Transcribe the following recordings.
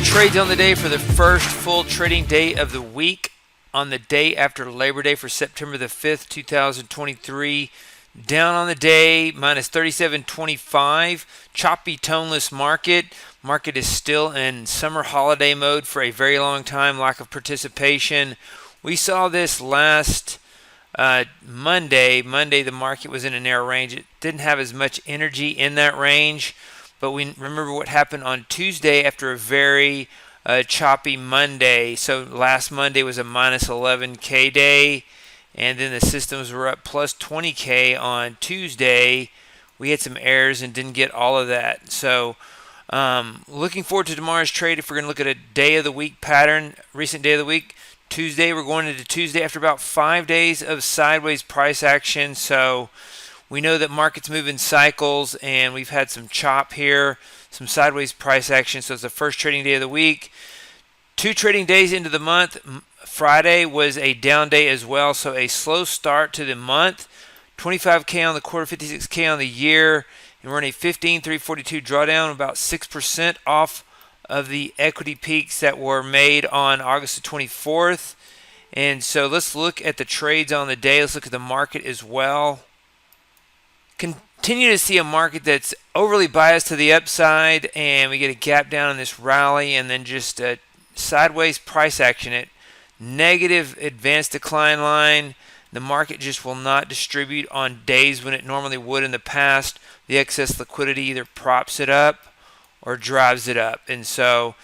trades on the day for the first full trading day of the week on the day after Labor Day for September the 5th, 2023. Down on the day, minus 37.25. Choppy, toneless market. Market is still in summer holiday mode for a very long time. Lack of participation. We saw this last Monday. The market was in a narrow range. It didn't have as much energy in that range. But we remember what happened on Tuesday after a very choppy Monday. So last Monday was a minus 11K day. And then the systems were up plus 20K on Tuesday. We had some errors and didn't get all of that. So looking forward to tomorrow's trade. If we're going to look at a day of the week pattern, recent day of the week, Tuesday, we're going into Tuesday after about 5 days of sideways price action. So we know that markets move in cycles, and we've had some chop here, some sideways price action. So it's the first trading day of the week. 2 trading days into the month. Friday was a down day as well, so a slow start to the month. 25K on the quarter, 56K on the year, and we're in a 15,342 drawdown, about 6% off of the equity peaks that were made on August the 24th. And so let's look at the trades on the day. Let's look at the market as well. Continue to see a market that's overly biased to the upside, and we get a gap down in this rally and then just a sideways price action at negative advanced decline line. The market just will not distribute on days when it normally would in the past. The excess liquidity either props it up or drives it up. And so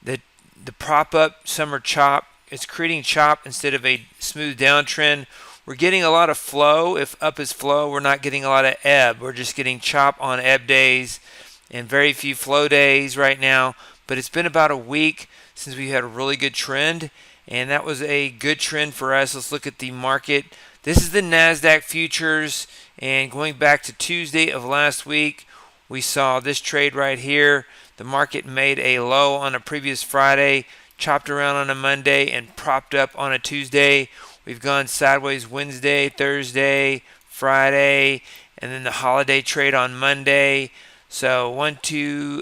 the prop up summer chop, it's creating chop instead of a smooth downtrend. We're getting a lot of flow. If up is flow, we're not getting a lot of ebb. We're just getting chop on ebb days and very few flow days right now. But it's been about a week since we had a really good trend, and that was a good trend for us. Let's look at the market. This is the Nasdaq futures, and going back to Tuesday of last week, we saw this trade right here. The market made a low on a previous Friday, chopped around on a Monday, and propped up on a Tuesday. We've gone sideways Wednesday, Thursday, Friday, and then the holiday trade on Monday. So 1, 2,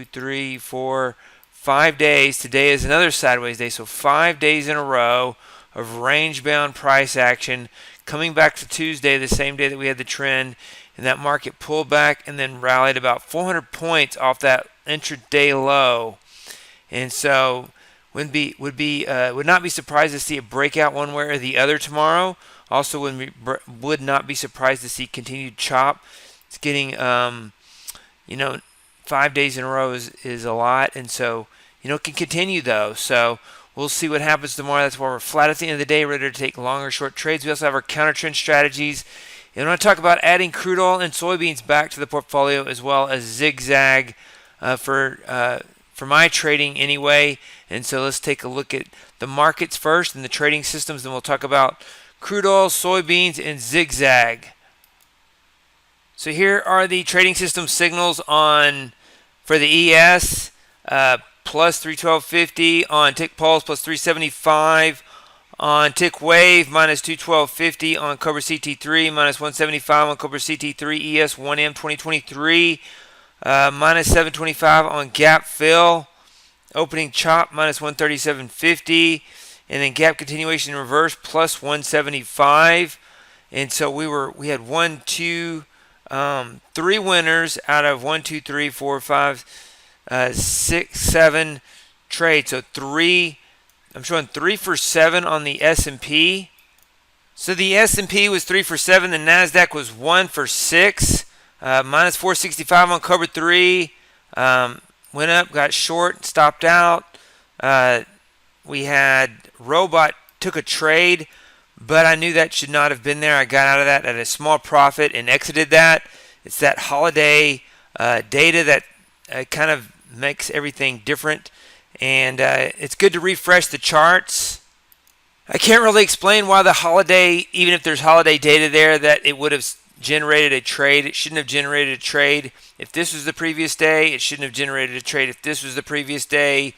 3, 4, 5 days. Today is another sideways day. So 5 days in a row of range-bound price action. Coming back to Tuesday, the same day that we had the trend, and that market pulled back and then rallied about 400 points off that intraday low. And so would not be surprised to see a breakout one way or the other tomorrow. Also, would not be surprised to see continued chop. It's getting 5 days in a row is a lot, and so it can continue though. So we'll see what happens tomorrow. That's why we're flat at the end of the day, ready to take long or short trades. We also have our counter trend strategies, and I want to talk about adding crude oil and soybeans back to the portfolio, as well as zigzag for my trading anyway. And so let's take a look at the markets first and the trading systems, then we'll talk about crude oil, soybeans, and zigzag. So here are the trading system signals for the ES, plus 312.50, on Tick Pulse plus 375, on Tick Wave minus 212.50, on Cobra CT3 minus 175, on Cobra CT3 ES 1M 2023, minus 725 on Gap Fill, opening chop minus 137.50, and then gap continuation in reverse plus 175. And so we had 3 winners out of 1, 2, 3, 4, 5, 6, 7 trades. So I'm showing 3 for 7 on the S&P. So the S&P was 3 for 7. The Nasdaq was 1 for 6. Minus 465 on Cobra 3. Went up, got short, stopped out. We had Robot took a trade, but I knew that should not have been there. I got out of that at a small profit and exited that. It's that holiday data that kind of makes everything different, and it's good to refresh the charts. I can't really explain why the holiday, even if there's holiday data there, that it would have generated a trade. It shouldn't have generated a trade. If this was the previous day, it shouldn't have generated a trade if this was the previous day.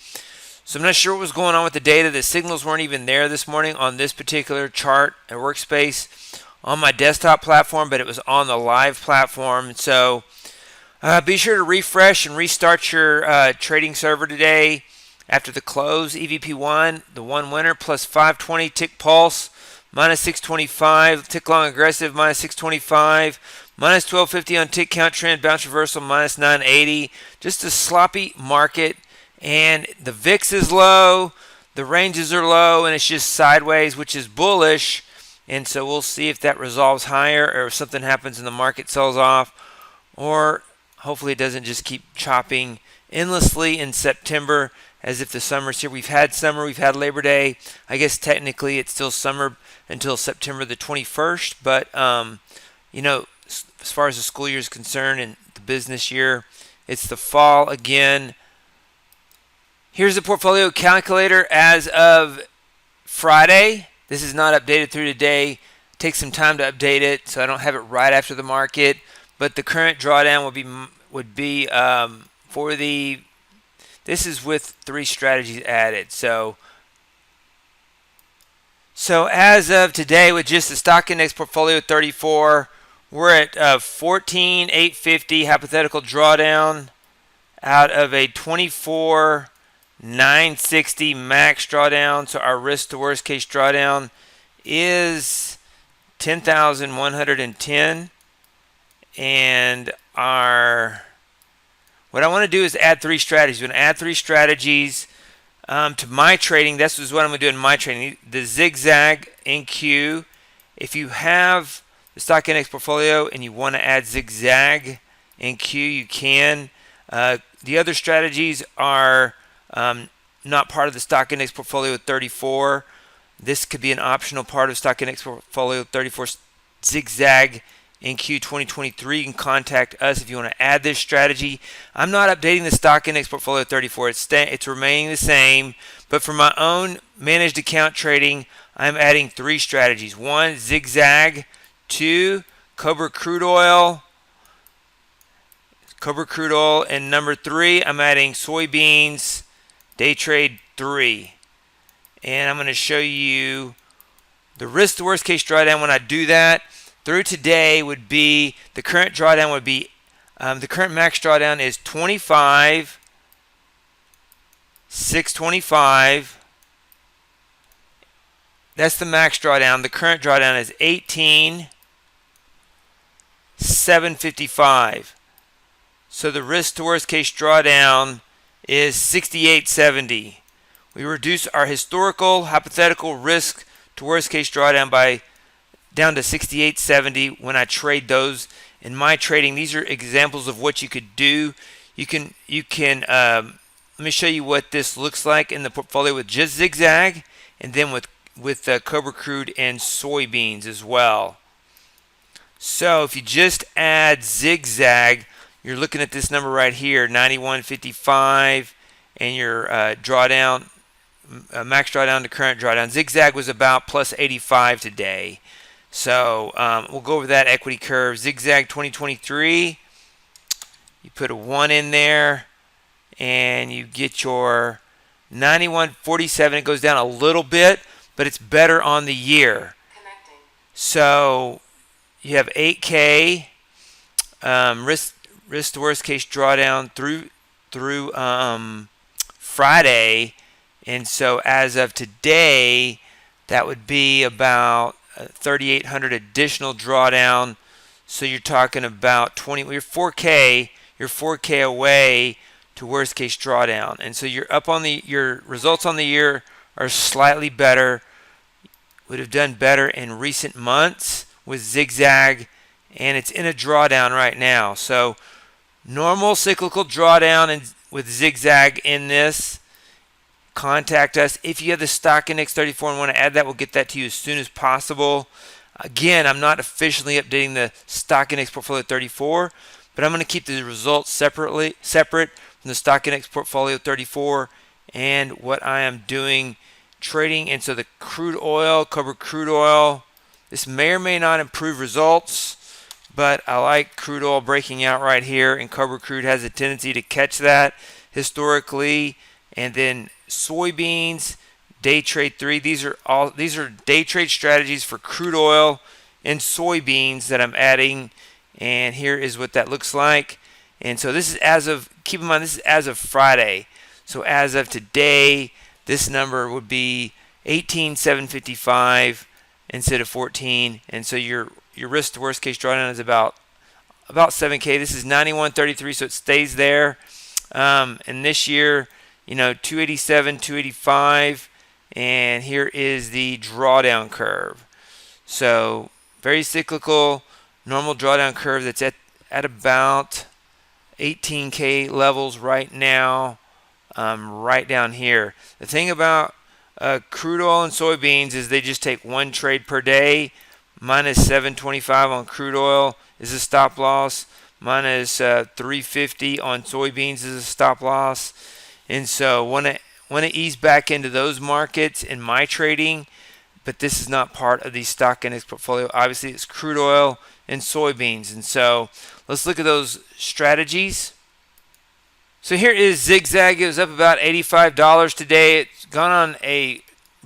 So I'm not sure what was going on with the data. The signals weren't even there this morning on this particular chart and workspace on my desktop platform, but it was on the live platform. So Be sure to refresh and restart your trading server today after the close. EVP1, the one winner, plus 520. Tick pulse, minus 625. Tick long aggressive, minus 625. Minus 1250 on tick count trend. Bounce reversal, minus 980. Just a sloppy market. And the VIX is low. The ranges are low. And it's just sideways, which is bullish. And so we'll see if that resolves higher or if something happens and the market sells off. Or hopefully it doesn't just keep chopping endlessly in September as if the summer's here. We've had summer, we've had Labor Day. I guess technically it's still summer until September the 21st. But, as far as the school year is concerned and the business year, it's the fall again. Here's the portfolio calculator as of Friday. This is not updated through today. Take some time to update it, so I don't have it right after the market. But the current drawdown would be for the. This is with 3 strategies added. So as of today, with just the stock index portfolio 34, we're at 14,850 hypothetical drawdown out of a 24,960 max drawdown. So our risk to worst case drawdown is 10,110. And what I want to do is add 3 strategies. I'm going to add 3 strategies to my trading. This is what I'm going to do in my trading. The zigzag in Q. If you have the stock index portfolio and you want to add zigzag in Q, you can. The other strategies are not part of the stock index portfolio 34. This could be an optional part of stock index portfolio 34 zigzag in Q 2023. You can contact us if you want to add this strategy. I'm not updating the stock index portfolio 34. It's remaining the same. But for my own managed account trading, I'm adding 3 strategies. 1, zigzag. 2, Cobra Crude Oil. And number 3, I'm adding soybeans, day trade 3. And I'm going to show you the risk to worst case drawdown when I do that. Through today would be, the current drawdown would be, the current max drawdown is 25,625. That's the max drawdown. The current drawdown is 18,755. So the risk to worst case drawdown is 6870. We reduce our historical hypothetical risk to worst case drawdown by down to 6870 when I trade those in my trading. These are examples of what you could do. You can let me show you what this looks like in the portfolio with just zigzag, and then with Cobra Crude and soybeans as well. So if you just add zigzag, you're looking at this number right here, 91.55, and your drawdown, max drawdown to current drawdown. Zigzag was about plus 85 today. So we'll go over that equity curve. Zigzag 2023, you put a 1 in there, and you get your 91.47. It goes down a little bit, but it's better on the year. Connecting. So you have 8K risk to worst case drawdown through Friday, and so as of today, that would be about 3,800 additional drawdown. So you're talking about 20. You're 4K away to worst case drawdown, and so you're up on your results on the year are slightly better. Would have done better in recent months with zigzag, and it's in a drawdown right now. So normal cyclical drawdown and with zigzag in this. Contact us. If you have the stock index 34 and want to add that, we'll get that to you as soon as possible. Again, I'm not officially updating the stock index portfolio 34, but I'm going to keep the results separate from the stock index portfolio 34 and what I am doing trading. And so the crude oil, Cobra Crude Oil, this may or may not improve results, but I like crude oil breaking out right here, and Cobra Crude has a tendency to catch that historically. And then soybeans, day trade 3. These are day trade strategies for crude oil and soybeans that I'm adding, and here is what that looks like. And so this is as of, keep in mind, this is as of Friday. So as of today, this number would be 18,755 instead of 14. And so your risk to worst case drawdown is about 7K. This is 91.33, so it stays there. And this year, 287, 285, and here is the drawdown curve. So very cyclical, normal drawdown curve that's at about 18K levels right now, right down here. The thing about crude oil and soybeans is they just take one trade per day. Minus 725 on crude oil is a stop loss. Minus 350 on soybeans is a stop loss. And so want to ease back into those markets in my trading, but this is not part of the stock index portfolio. Obviously, it's crude oil and soybeans. And so let's look at those strategies. So here is Zigzag. It was up about $85 today. It's gone on a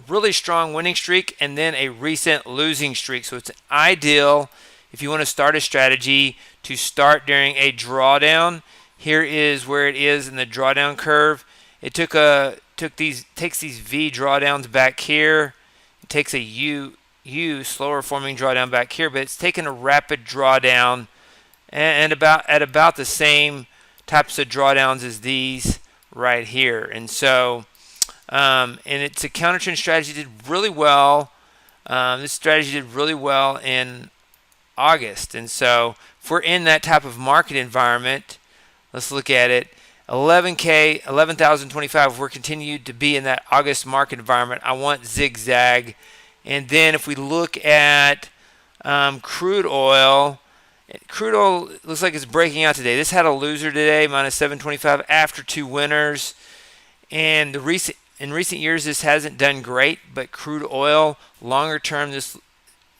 really strong winning streak and then a recent losing streak. So it's ideal if you want to start a strategy to start during a drawdown. Here is where it is in the drawdown curve. It takes these V drawdowns back here. It takes a U slower forming drawdown back here, but it's taken a rapid drawdown and at about the same types of drawdowns as these right here. And so and it's a counter trend strategy. Did really well. This strategy did really well in August. And so if we're in that type of market environment, let's look at it. 11K, 11,025. If we're continued to be in that August market environment, I want Zigzag. And then if we look at crude oil looks like it's breaking out today. This had a loser today, minus 725 after two winners. And in recent years, this hasn't done great, but crude oil, longer term, this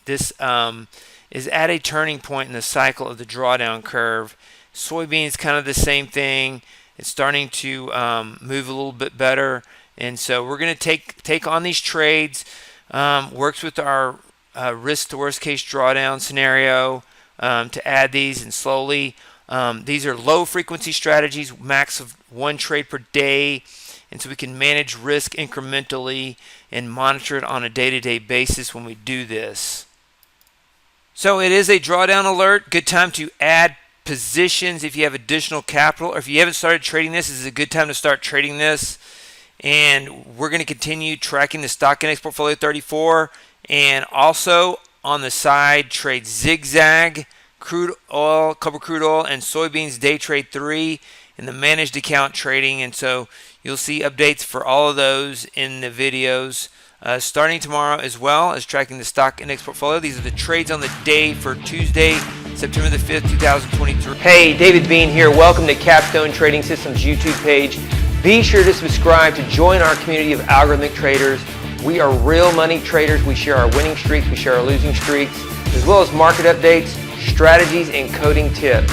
is at a turning point in the cycle of the drawdown curve. Soybeans, kind of the same thing. It's starting to move a little bit better, and so we're going to take on these trades. Works with our risk to worst case drawdown scenario to add these and slowly. These are low frequency strategies, max of one trade per day. And so we can manage risk incrementally and monitor it on a day-to-day basis when we do this. So it is a drawdown alert. Good time to add positions if you have additional capital, or if you haven't started trading this is a good time to start trading this. And we're going to continue tracking the stock index portfolio 34, and also on the side trade Zigzag, crude oil, Cobra crude oil, and soybeans day trade 3 in the managed account trading. And so you'll see updates for all of those in the videos starting tomorrow, as well as tracking the stock index portfolio. These are the trades on the day for Tuesday, September the 5th, 2023. Hey, David Bean here. Welcome to Capstone Trading Systems YouTube page. Be sure to subscribe to join our community of algorithmic traders. We are real money traders. We share our winning streaks, we share our losing streaks, as well as market updates, strategies, and coding tips.